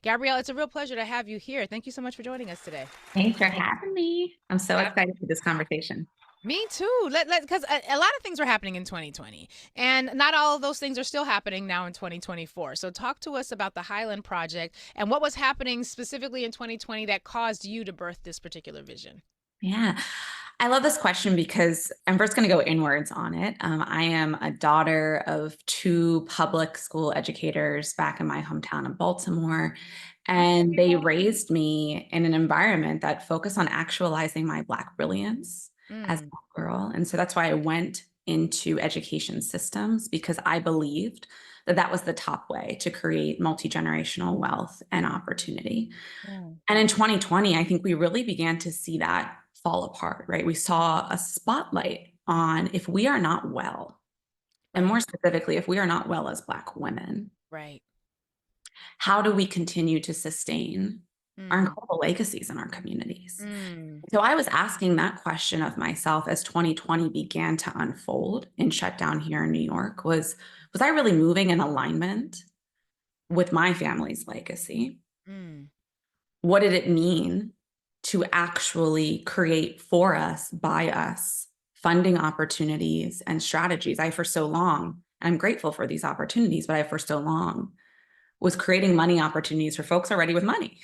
Gabrielle, it's a real pleasure to have you here. Thank you so much for joining us today. Thanks for having me. I'm so Ab- excited for this conversation. Me too. Because a lot of things were happening in 2020, and not all of those things are still happening now in 2024. So, talk to us about the Highland Project and what was happening specifically in 2020 that caused you to birth this particular vision. Yeah. I love this question because I'm first going to go inwards on it. I am a daughter of two public school educators back in my hometown of Baltimore, Okay, and they people. raised me in an environment that focused on actualizing my Black brilliance as a Mm, girl. And so that's why I went into education systems because I believed that that was the top way to create multi-generational wealth and opportunity. mm, And in 2020, I think we really began to see that fall apart, right? We saw a spotlight on if we are not well, and right, more specifically, if we are not well as Black women, right. how do we continue to sustain our Mm, incredible legacies in our communities? mm, So I was asking that question of myself as 2020 began to unfold and shut down here in New York was I really moving in alignment with my family's legacy? mm, What did it mean to actually create for us, by us, funding opportunities and strategies? I, for so long, I'm grateful for these opportunities, but I, for so long, was creating money opportunities for folks already with money.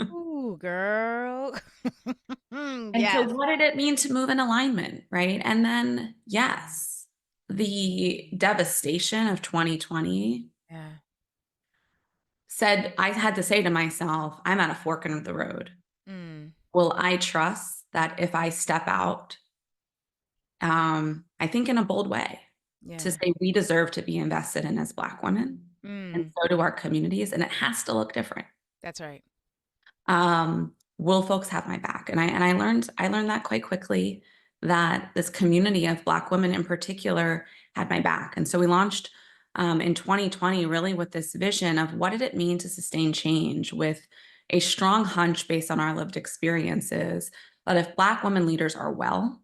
Ooh, girl. And so, Yes. what did it mean to move in alignment, right? And then, yes, the devastation of 2020 Yeah. said, I had to say to myself, I'm at a fork in the road. Mm, Will I trust that if I step out, I think in a bold way, to yeah. say we deserve to be invested in as Black women, and Mm, so do our communities, and it has to look different. that's right. Will folks have my back? And I learned that quite quickly, that this community of Black women in particular had my back. And so we launched in 2020 really with this vision of what did it mean to sustain change with a strong hunch based on our lived experiences that if Black women leaders are well,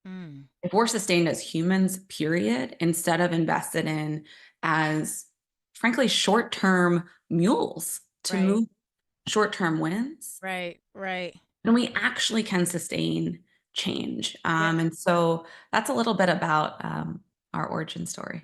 Mm, if we're sustained as humans, period, instead of invested in as frankly short-term mules to right. move short-term wins, Right, right. then we actually can sustain change. Yeah. And so that's a little bit about our origin story.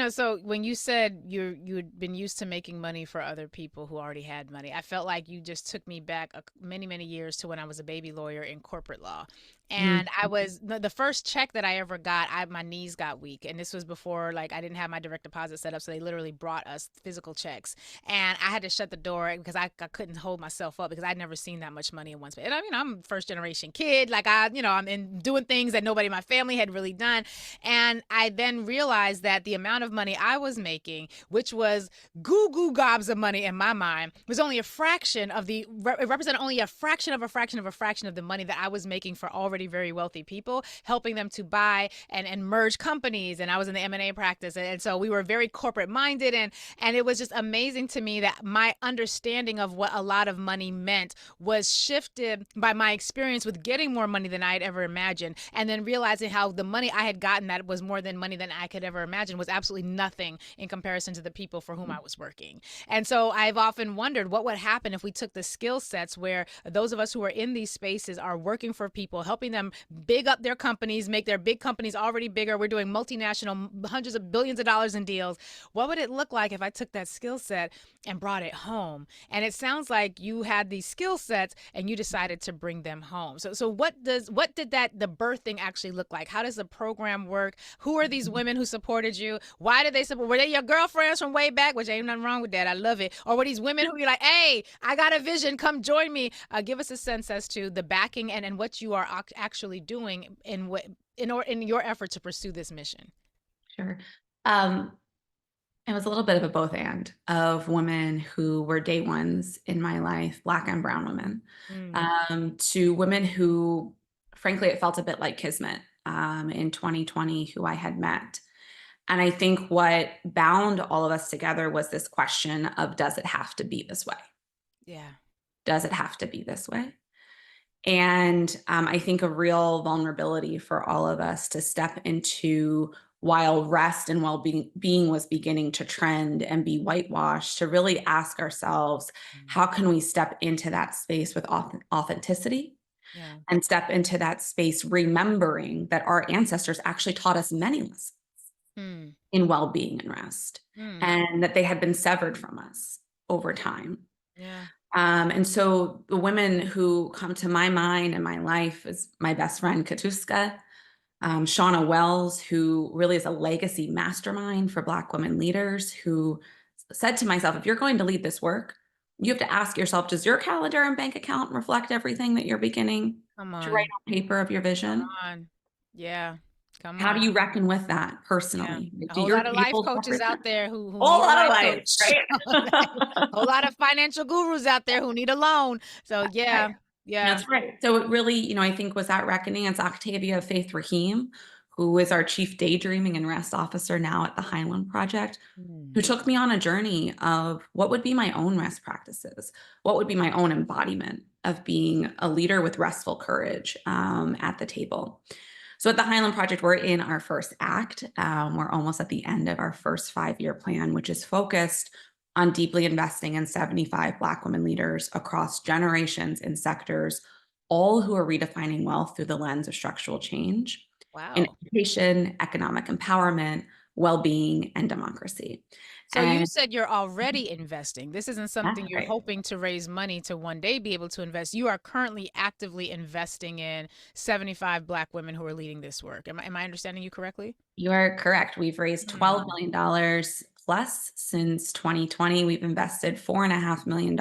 So when you said you'd been used to making money for other people who already had money, I felt like you just took me back many, many years to when I was a baby lawyer in corporate law. Mhm. And I was the first check that I ever got, my knees got weak, and this was before like I didn't have my direct deposit set up, so they literally brought us physical checks, and I had to shut the door because I couldn't hold myself up because I'd never seen that much money in one space. And I'm a first generation kid, like I'm in doing things that nobody in my family had really done. And I then realized that the amount of money I was making, which was goo goo gobs of money in my mind, was only a fraction of it represented only a fraction of a fraction of a fraction of the money that I was making for already very wealthy people, helping them to buy and merge companies. And I was in the M&A practice. And so we were very corporate minded. And it was just amazing to me that my understanding of what a lot of money meant was shifted by my experience with getting more money than I had ever imagined. And then realizing how the money I had gotten that was more than money than I could ever imagine was absolutely nothing in comparison to the people for whom I was working. And so I've often wondered what would happen if we took the skill sets where those of us who are in these spaces are working for people, helping them big up their companies, make their big companies already bigger. We're doing multinational, hundreds of billions of dollars in deals. What would it look like if I took that skill set and brought it home? And it sounds like you had these skill sets and you decided to bring them home. So what did the birthing actually look like? How does the program work? Who are these women who supported you? Why did they support? Were they your girlfriends from way back? Which ain't nothing wrong with that. I love it. Or were these women who you're like, hey, I got a vision, come join me? Give us a sense as to the backing and what you are actually doing in your effort to pursue this mission. Sure. Um, it was a little bit of a both and of women who were day ones in my life, Black and brown women, Mm, to women who, frankly, it felt a bit like kismet in 2020, who I had met. And I think what bound all of us together was this question of, does it have to be this way? yeah. Does it have to be this way? And I think a real vulnerability for all of us to step into while rest and well being was beginning to trend and be whitewashed, to really ask ourselves, Mm. how can we step into that space with authenticity Yeah. and step into that space remembering that our ancestors actually taught us many lessons Mm. in well-being and rest, Mm. and that they had been severed from us over time. Yeah. And so the women who come to my mind in my life is my best friend Katuska, Shauna Wells, who really is a legacy mastermind for Black women leaders, who said to myself, if you're going to lead this work, you have to ask yourself, does your calendar and bank account reflect everything that you're beginning Come to write on. on paper of your Come vision? on. Yeah. Come How do on. you reckon with that Yeah. personally? A Do whole your lot of life tables coaches represent out there who a whole need a lot of life life, coach. right? Whole lot of financial gurus out there who need a loan. So Right. yeah. Yeah. That's right. So it really, I think was that reckoning. It's Octavia Faith Rahim, who is our chief daydreaming and rest officer now at the Highland Project, who Mm. took me on a journey of what would be my own rest practices, what would be my own embodiment of being a leader with restful courage at the table. So at the Highland Project, we're in our first act. We're almost at the end of our first 5-year plan, which is focused on deeply investing in 75 Black women leaders across generations and sectors, all who are redefining wealth through the lens of structural change in Wow. education, economic empowerment, well-being, and democracy. So you And said you're already investing. This isn't something that's you're right. hoping to raise money to one day be able to invest. You are currently actively investing in 75 Black women who are leading this work. Am I understanding you correctly? You are correct. We've raised $12 Mm. million plus since 2020. We've invested $4.5 million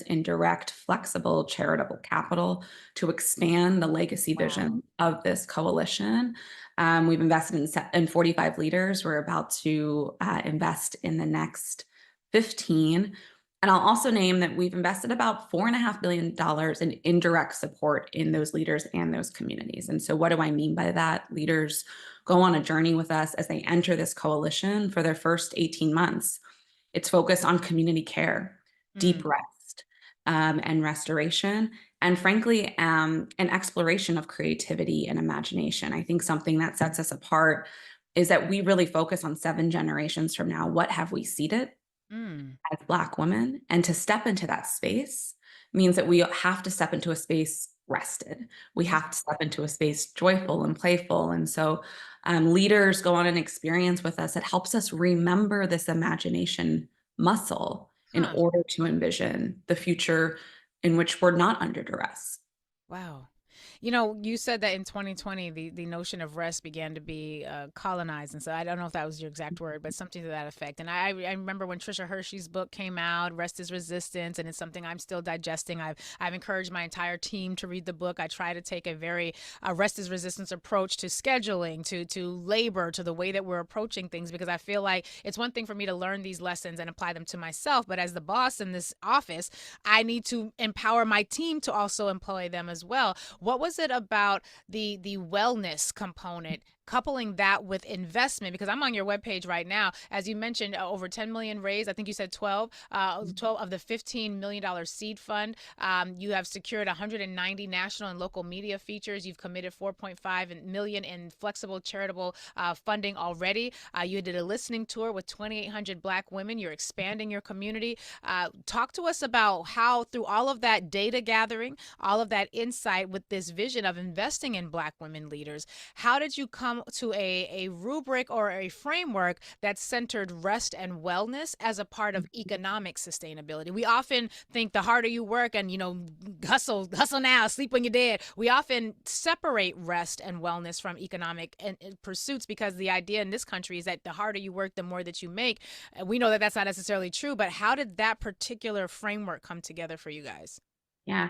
in direct, flexible, charitable capital to expand the legacy Wow. vision of this coalition. We've invested in 45 leaders. We're about to invest in the next 15. And I'll also name that we've invested about $4.5 billion in indirect support in those leaders and those communities. And so, what do I mean by that? Leaders go on a journey with us as they enter this coalition for their first 18 months. It's focused on community care, deep Mm. rest, and restoration, and frankly, an exploration of creativity and imagination. I think something that sets us apart is that we really focus on 7 generations from now. What have we seeded Mm. as Black women? And to step into that space means that we have to step into a space rested. We have to step into a space joyful and playful. And so leaders go on an experience with us that helps us remember this imagination muscle in Huh. order to envision the future in which we're not under duress. Wow. You said that in 2020, the notion of rest began to be colonized. And so I don't know if that was your exact word, but something to that effect. And I remember when Trisha Hershey's book came out, Rest is Resistance, and it's something I'm still digesting. I've encouraged my entire team to read the book. I try to take a very rest is resistance approach to scheduling, to labor, to the way that we're approaching things, because I feel like it's one thing for me to learn these lessons and apply them to myself. But as the boss in this office, I need to empower my team to also employ them as well. What was it about the wellness component, coupling that with investment? Because I'm on your webpage right now, as you mentioned, over 10 million raised. I think you said 12 of the $15 million seed fund. You have secured 190 national and local media features. You've committed 4.5 million in flexible charitable funding already. You did a listening tour with 2,800 Black women. You're expanding your community. Talk to us about how, through all of that data gathering, all of that insight with this vision of investing in Black women leaders, how did you come to a rubric or a framework that centered rest and wellness as a part of economic sustainability? We often think the harder you work and, hustle now, sleep when you're dead. We often separate rest and wellness from economic and pursuits, because the idea in this country is that the harder you work, the more that you make. We know that that's not necessarily true, but how did that particular framework come together for you guys? Yeah.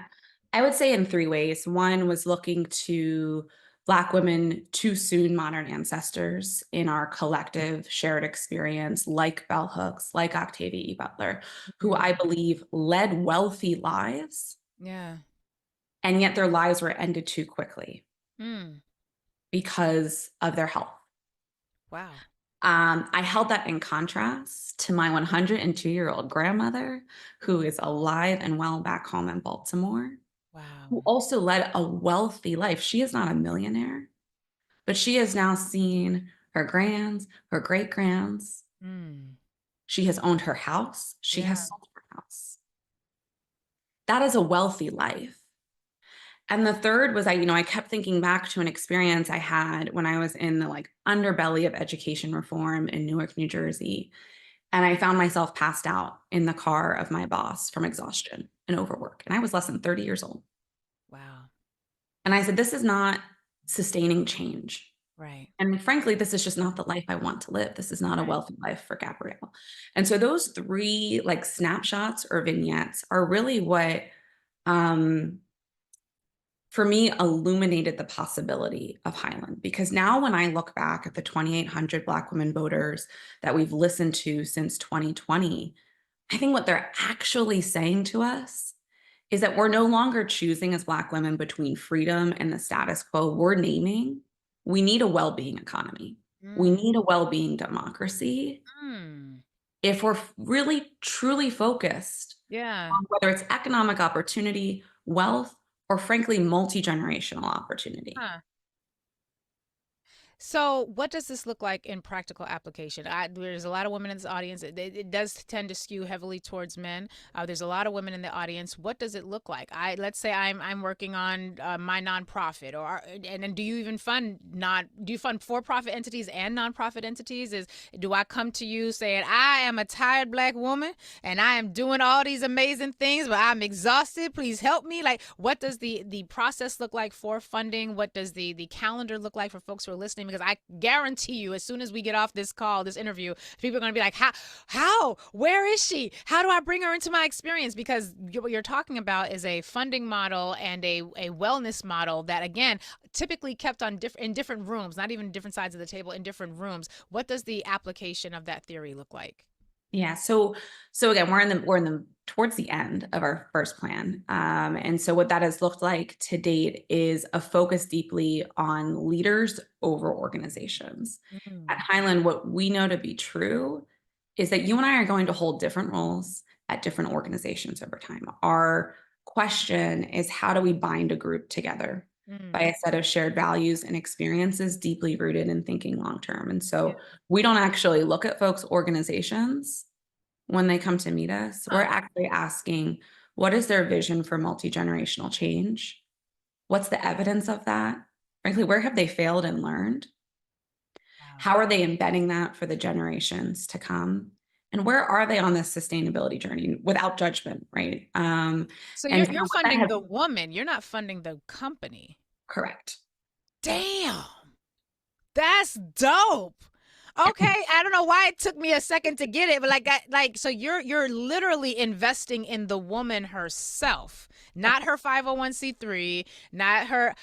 I would say in 3 ways. One was looking to Black women, too soon modern ancestors in our collective shared experience, like bell hooks, like Octavia E. Butler, who I Mm. believe led wealthy lives, Yeah. and yet their lives were ended too quickly Mm. because of their health. Wow. I held that in contrast to my 102-year-old grandmother, who is alive and well back home in Baltimore, who Wow. also led a wealthy life. She is not a millionaire, but she has now seen her grands, her great grands. Mm. She has owned her house. She Yeah. has sold her house. That is a wealthy life. And the third was I kept thinking back to an experience I had when I was in the like underbelly of education reform in Newark, New Jersey. And I found myself passed out in the car of my boss from exhaustion and overwork. And I was less than 30 years old. Wow. And I said, this is not sustaining change. Right. And frankly, this is just not the life I want to live. This is not a Right. wealthy life for Gabrielle. And so those three like snapshots or vignettes are really what um for me illuminated the possibility of Highland. Because now when I look back at the 2,800 Black women voters that we've listened to since 2020, I think what they're actually saying to us is that we're no longer choosing as Black women between freedom and the status quo. We're naming we need a well-being economy. We Mm. need a well-being democracy Mm. if we're really truly focused Yeah. on whether it's economic opportunity, wealth, or frankly, multi-generational opportunity. Huh. So, what does this look like in practical application? There's a lot of women in this audience. It does tend to skew heavily towards men. There's a lot of women in the audience. What does it look like? Let's say I'm working on my nonprofit, and do you even fund not do you fund for-profit entities and nonprofit entities? Do I come to you saying I am a tired Black woman and I am doing all these amazing things, but I'm exhausted. Please help me. Like, what does the process look like for funding? What does the calendar look like for folks who are listening? Because I guarantee you, as soon as we get off this call, this interview, people are going to be like, how, where is she? How do I bring her into my experience? Because what you're talking about is a funding model and a wellness model that, again, typically kept on in different rooms, not even different sides of the table, in different rooms. What does the application of that theory look like? Yeah. So again, we're in the towards the end of our first plan. And so what that has looked like to date is a focus deeply on leaders over organizations. At Mm. Highland, what we know to be true is that you and I are going to hold different roles at different organizations over time. Our question is how do we bind a group together by Mm. a set of shared values and experiences deeply rooted in thinking long term. And Yeah. so we don't actually look at folks' organizations when they come to meet us. We're Huh. actually asking, what is their vision for multi-generational change? What's the evidence of that? Frankly, where have they failed and learned? Wow. How are they embedding that for the generations to come? And where are they on this sustainability journey without judgment, right? So And so you're what that funding has the woman. You're not funding the company. correct. Damn. That's dope. Okay, I don't know why it took me a second to get it, but so you're literally investing in the woman herself, not her 501(c)(3), not her.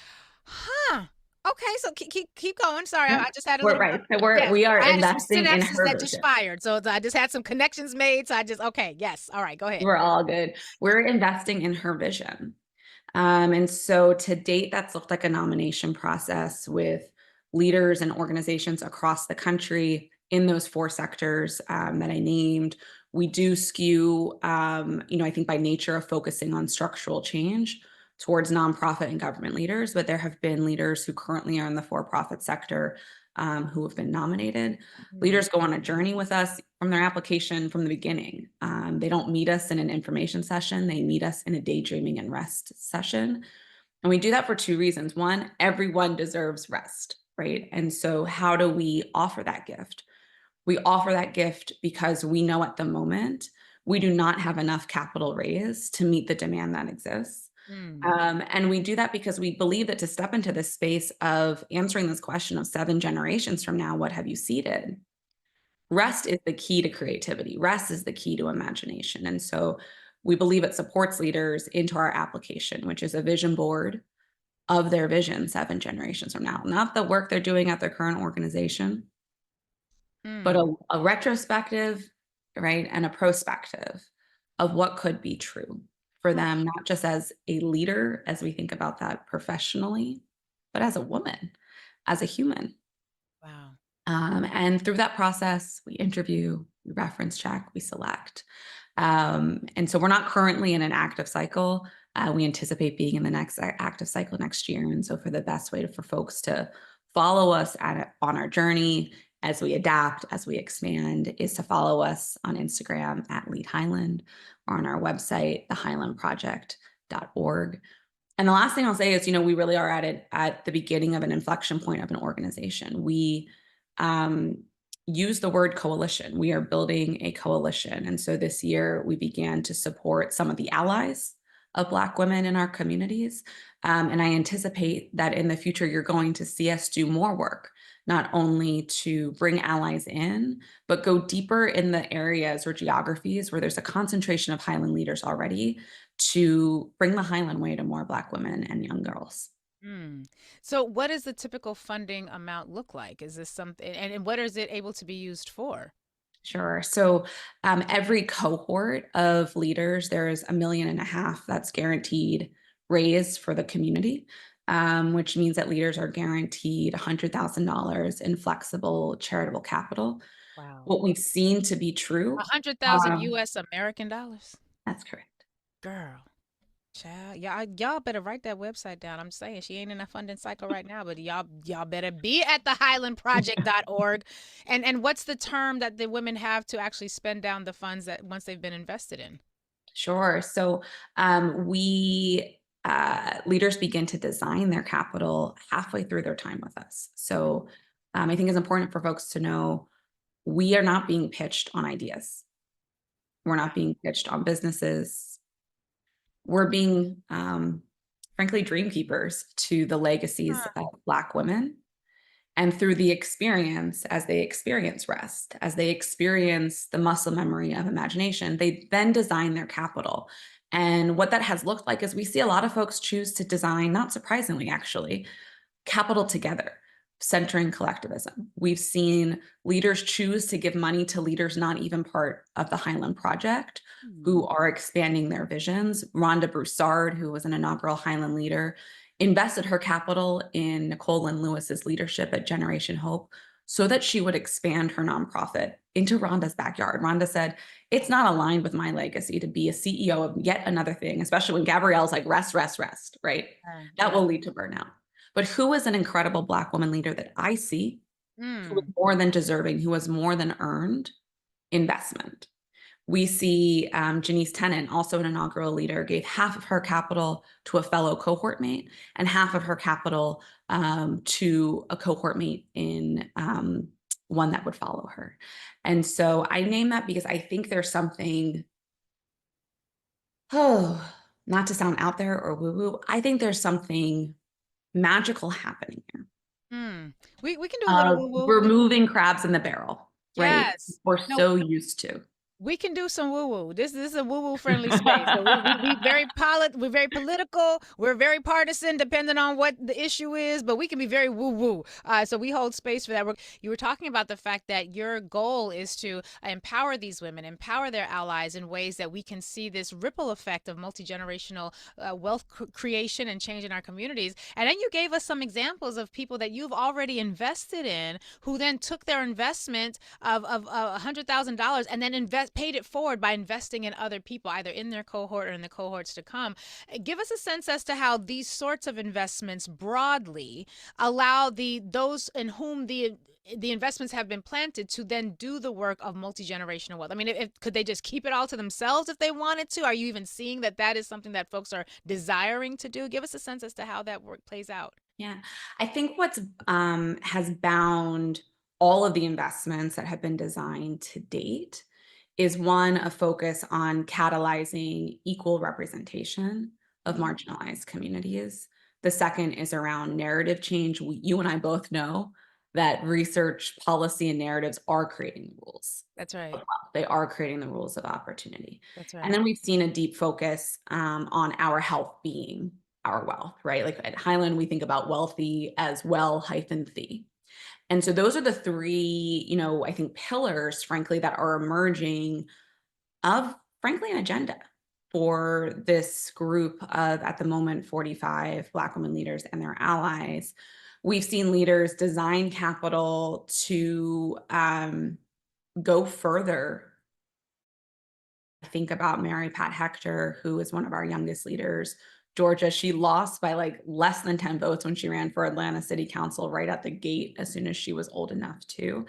Huh. Okay, so keep going. Sorry, Yeah, I just had a we're little. right. So Yes, we are I had some investing in synapses her that just vision. fired, so I just had some connections made. So I just okay. Yes. All right. Go ahead. We're all good. We're investing in her vision. And so to date, that's looked like a nomination process with leaders and organizations across the country in those four sectors that I named. We do skew, I think by nature of focusing on structural change towards nonprofit and government leaders, but there have been leaders who currently are in the for-profit sector who have been nominated. Mm. Leaders go on a journey with us from their application from the beginning. They don't meet us in an information session, they meet us in a daydreaming and rest session. And we do that for two reasons. One, everyone deserves rest, right? And so, how do we offer that gift? We offer that gift because we know at the moment we do not have enough capital raised to meet the demand that exists. Mm. And we do that because we believe that to step into this space of answering this question of 7 generations from now, what have you seeded? Rest is the key to creativity. Rest is the key to imagination. And so we believe it supports leaders into our application, which is a vision board of their vision 7 generations from now. Not the work they're doing at their current organization, but Mm. a retrospective, right, and a prospective of what could be true for Huh. them, not just as a leader, as we think about that professionally, but as a woman, as a human. Wow. And through that process, we interview, we reference check, we select. And so we're not currently in an active cycle. We anticipate being in the next active cycle next year. And so, for the best way for folks to follow us on our journey as we adapt, as we expand, is to follow us on Instagram at Lead Highland or on our website, thehighlandproject.org. And the last thing I'll say is, we really are at the beginning of an inflection point of an organization. We use the word coalition. We are building a coalition. And so this year we began to support some of the allies of Black women in our communities. And I anticipate that in the future, you're going to see us do more work, not only to bring allies in, but go deeper in the areas or geographies where there's a concentration of Highland leaders already, to bring the Highland way to more Black women and young girls. Mm. So, what does the typical funding amount look like? Is this something, and what is it able to be used for? Sure. So every cohort of leaders, there is $1.5 million that's guaranteed raised for the community, which means that leaders are guaranteed $100,000 in flexible charitable capital. Wow. What we've seen to be A true, hundred thousand um, US American dollars? that's correct. Girl. Child, y'all better write that website down. I'm saying she ain't in a funding cycle right now, but y'all better be at the highlandproject.org. And what's the term that the women have to actually spend down the funds that once they've been invested in? Sure. So we leaders begin to design their capital halfway through their time with us. So I think it's important for folks to know we are not being pitched on ideas. We're not being pitched on businesses. We're being, frankly, dream keepers to the legacies Huh. of Black women. And through the experience, as they experience rest, as they experience the muscle memory of imagination, they then design their capital. And what that has looked like is we see a lot of folks choose to design, not surprisingly, actually, capital together, centering collectivism. We've seen leaders choose to give money to leaders not even part of the Highland Project, Hmm. who are expanding their visions. Rhonda Broussard, who was an inaugural Highland leader, invested her capital in Nicole and Lewis's leadership at Generation Hope so that she would expand her nonprofit into Rhonda's backyard. Rhonda said, it's not aligned with my legacy to be a CEO of yet another thing, especially when Gabrielle's like, rest, rest, rest, right? That Yeah. will lead to burnout. But who is an incredible Black woman leader that I see who was Mm. more than deserving, who was more than earned investment? We see Janice Tennant, also an inaugural leader, gave half of her capital to a fellow cohort mate and half of her capital to a cohort mate in one that would follow her. And so I name that because I think there's something, oh, not to sound out there or woo woo, I think there's something magical happening here. Mm. We can do a little woo woo. Removing crabs in the barrel, right? Yes. We're No, so used to. we can do some woo woo. This is a woo woo friendly space. So we're very political. We're very partisan, depending on what the issue is. But we can be very woo woo. So we hold space for that. You were talking about the fact that your goal is to empower these women, empower their allies in ways that we can see this ripple effect of multi generational wealth creation and change in our communities. And then you gave us some examples of people that you've already invested in, who then took their investment of $100,000 and then paid it forward by investing in other people, either in their cohort or in the cohorts to come. Give us a sense as to how these sorts of investments broadly allow those in whom the investments have been planted to then do the work of multi-generational wealth. I mean, could they just keep it all to themselves if they wanted to? Are you even seeing that is something that folks are desiring to do? Give us a sense as to how that work plays out. Yeah. I think what's has bound all of the investments that have been designed to date is one, a focus on catalyzing equal representation of Mhm. marginalized communities. The second is around narrative change. You and I both know that research, policy, and narratives are creating the rules That's of right. wealth. They are creating the rules of opportunity. That's And right. then we've seen a deep focus on our health being our wealth, right? Like at Highland, we think about wealthy as well hyphen the. And so those are the three, I think pillars, frankly, that are emerging of, frankly, an agenda for this group of, at the moment, 45 Black women leaders and their allies. We've seen leaders design capital to go further. Think about Mary Pat Hector, who is one of our youngest leaders, Georgia. She lost by like less than 10 votes when she ran for Atlanta City Council right at the gate as soon as she was old enough to.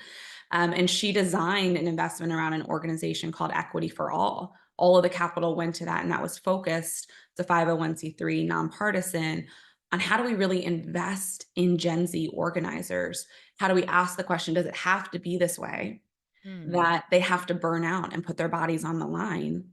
And she designed an investment around an organization called Equity for All. All of the capital went to that, and that was focused, the 501c3 nonpartisan, on how do we really invest in Gen Z organizers? How do we ask the question, does it have to be this way? Mm. That they have to burn out and put their bodies on the line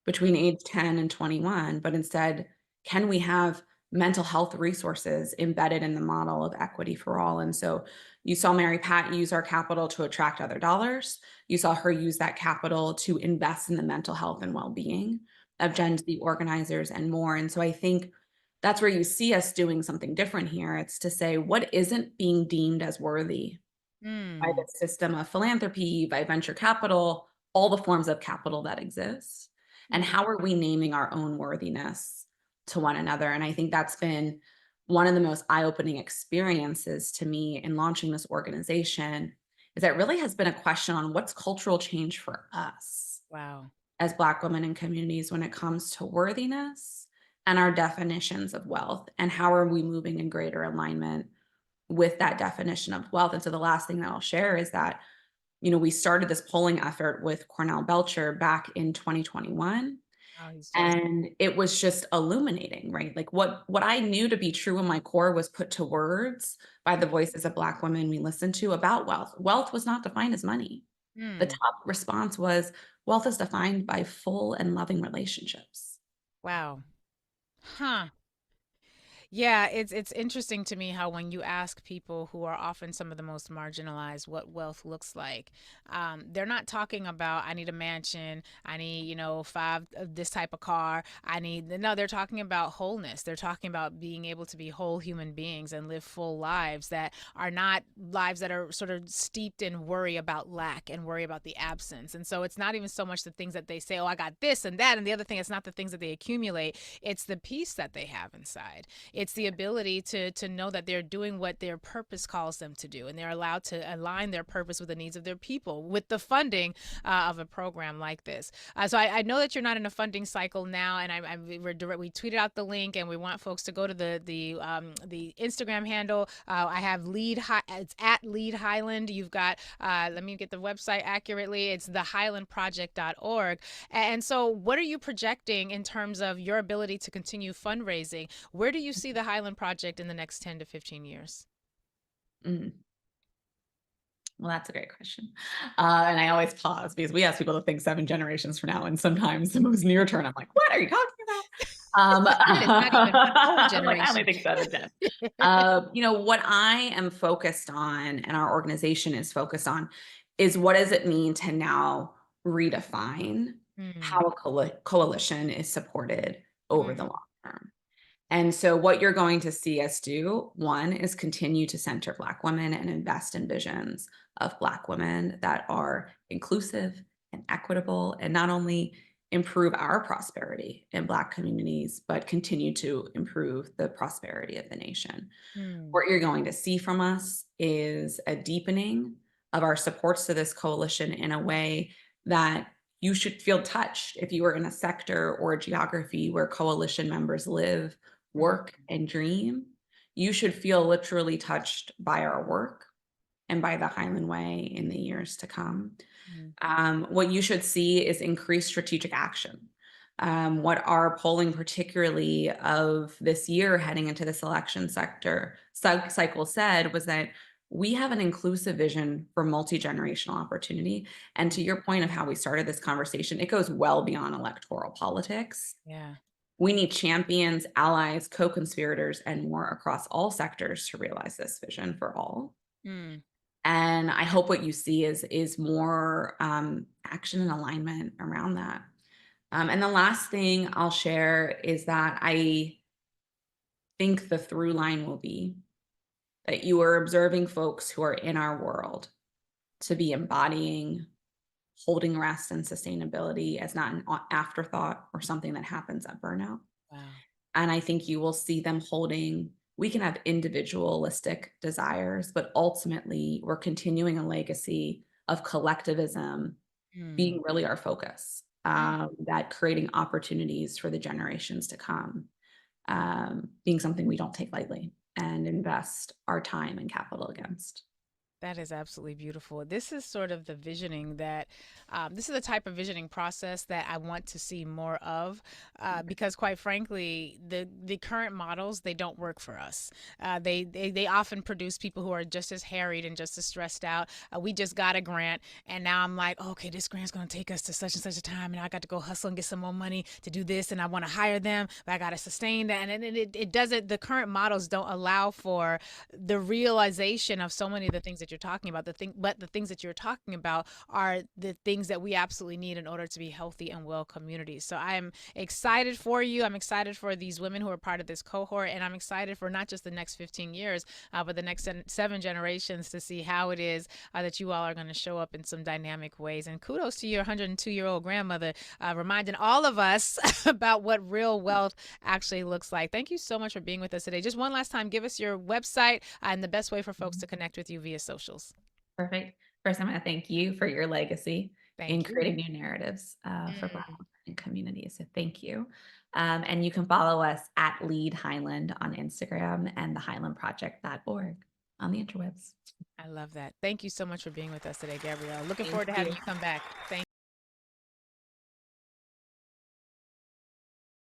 between age 10 and 21, but instead, can we have mental health resources embedded in the model of equity for all? And so you saw Mary Pat use our capital to attract other dollars. You saw her use that capital to invest in the mental health and well-being of Gen Z organizers and more. And so I think that's where you see us doing something different here. It's to say, what isn't being deemed as worthy by Mm. the system of philanthropy, by venture capital, all the forms of capital that exist? And Mm. how are we naming our own worthiness to one another? And I think that's been one of the most eye-opening experiences to me in launching this organization, is that it really has been a question on what's cultural change for us Wow. as Black women in communities when it comes to worthiness and our definitions of wealth, and how are we moving in greater alignment with that definition of wealth. And so the last thing that I'll share is that, we started this polling effort with Cornell Belcher back in 2021. Wow, he's dope. And it was just illuminating, right? Like what I knew to be true in my core was put to words by the voices of Black women we listened to about wealth. Wealth was not defined as money. The Mm. top response was, wealth is defined by full and loving relationships. Wow. Huh. Yeah, it's interesting to me how when you ask people who are often some of the most marginalized what wealth looks like, they're not talking about I need a mansion, I need five of this type of car, I need no, they're talking about wholeness. They're talking about being able to be whole human beings and live full lives that are not lives that are sort of steeped in worry about lack and worry about the absence. And so it's not even so much the things that they say, oh, I got this and that, and the other thing, it's not the things that they accumulate, it's the peace that they have inside. It's the ability to know that they're doing what their purpose calls them to do, and they're allowed to align their purpose with the needs of their people with the funding of a program like this. So I know that you're not in a funding cycle now, and we tweeted out the link, and we want folks to go to the Instagram handle. I have it's at Lead Highland. You've got let me get the website accurately. It's thehighlandproject.org. And so, what are you projecting in terms of your ability to continue fundraising? Where do you see the Highland Project in the next 10 to 15 years? Mm. Well, that's a great question. And I always pause because we ask people to think 7 generations from now. And sometimes the most near term, I'm like, what are you talking about? And it's not even one whole I'm like, I only generation. think 7 Gen. What I am focused on, and our organization is focused on, is what does it mean to now redefine how Mm, a coalition is supported over the mm, long term. And so what you're going to see us do, one, is continue to center Black women and invest in visions of Black women that are inclusive and equitable, and not only improve our prosperity in Black communities, but continue to improve the prosperity of the nation. mm, What you're going to see from us is a deepening of our supports to this coalition in a way that you should feel touched if you are in a sector or a geography where coalition members live, mm, work, and dream. You should feel literally touched by our work and by the Highland Way in the years to come. mm, What you should see is increased strategic action. What our polling, particularly of this year heading into this election cycle, said was that we have an inclusive vision for multi-generational opportunity. And to mm. your point of how we started this conversation, it goes well beyond electoral politics. Yeah. We need champions, allies, co-conspirators, and more across all sectors to realize this vision for all. Mm, And I hope what you see is more action and alignment around that. And the last thing I'll share is that I think the through line will be that you are observing folks who are in our world to be embodying holding rest and sustainability as not an afterthought or something that happens at burnout. wow. And I think you will see them holding, we can have individualistic desires, but ultimately we're continuing a legacy of collectivism Mm, being really our focus, mm, that creating opportunities for the generations to come. being something we don't take lightly and invest our time and capital against. That is absolutely beautiful. This is sort of the visioning that, this is the type of visioning process that I want to see more of, because quite frankly, the current models, they don't work for us. They often produce people who are just as harried and just as stressed out. We just got a grant, and now I'm like, oh, okay, this grant's going to take us to such and such a time, and I got to go hustle and get some more money to do this, and I want to hire them, but I got to sustain that, and it doesn't. The current models don't allow for the realization of so many of the things that you're talking about. But the things that you're talking about are the things that we absolutely need in order to be healthy and well communities. So I'm excited for you. I'm excited for these women who are part of this cohort, and I'm excited for not just the next 15 years, but the next seven generations to see how it is that you all are going to show up in some dynamic ways. And kudos to your 102-year-old grandmother, reminding all of us about what real wealth actually looks like. Thank you so much for being with us today. Just one last time, give us your website and the best way for folks to connect with you via socials. Perfect. First, I'm going to thank you for your legacy in Thank you. creating new narratives for Black Mm, women and communities. So thank you. And you can follow us at Lead Highland on Instagram and the highlandproject.org on the interwebs. I love that. Thank you so much for being with us today, Gabrielle. Looking Thank forward to having you. you come back. Thank